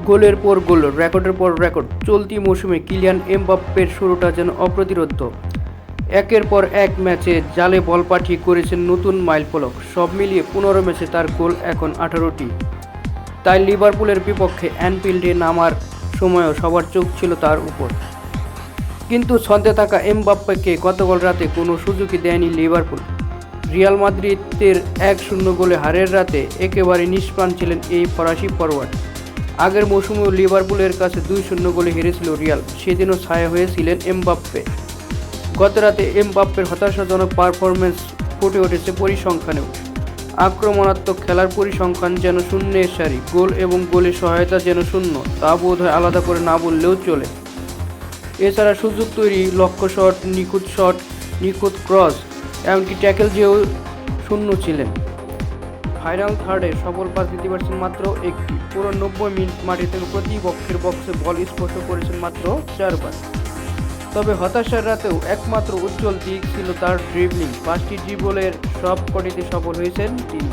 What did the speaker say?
গোলের পর গোল, রেকর্ডের পর রেকর্ড, চলতি মৌসুমে কিলিয়ান এমবাপ্পের শুরুটা যেন অপ্রতিরোধ্য। একের পর এক ম্যাচে জালে বল পাঠিয়ে করেছেন নতুন মাইলফলক। সব মিলিয়ে ১৫ ম্যাচে তার গোল এখন ১৮টি। তাই লিভারপুলের বিপক্ষে অ্যানফিল্ডে নামার সময়ও সবার চোখ ছিল তার উপর। কিন্তু ছন্দে থাকা এমবাপ্পেকে গতকাল রাতে কোনো সুযোগই দেয়নি লিভারপুল। রিয়াল মাদ্রিদের ১-০ গোলে হারের রাতে একেবারে নিষ্প্রাণ ছিলেন এই ফরাসি ফরোয়ার্ড। আগের মৌসুমেও লিভারপুলের কাছে ২-০ গোলে হেরেছিল রিয়াল, সেদিনও ছায়া হয়েছিলেন এমবাপ্পে। গতরাতে এমবাপ্পের হতাশাজনক পারফরম্যান্স ফুটে উঠেছে পরিসংখ্যানেও। আক্রমণাত্মক খেলার পরিসংখ্যান যেন শূন্যের সারি, গোল এবং গোলের সহায়তা যেন শূন্য, তা বোধহয় আলাদা করে না বললেও চলে। এছাড়া সুযোগ তৈরি, লক্ষ্য শট, নিখুঁত ক্রস, এমনকি ট্যাকেল যেও শূন্য ছিলেন। ফাইনাল থার্ডে সফল পাস দিতে পারছেন মাত্র একটি। পুরো ৯০ মিনিট মাঠে থেকে প্রতিপক্ষের বক্সে বল স্পর্শ করেছেন মাত্র ৪ বার। তবে হতাশার রাতেও একমাত্র উজ্জ্বল দিক ছিল তার ড্রিবলিং। ৫টি ড্রিবলের সব কটিতে সফল হয়েছেন তিনি।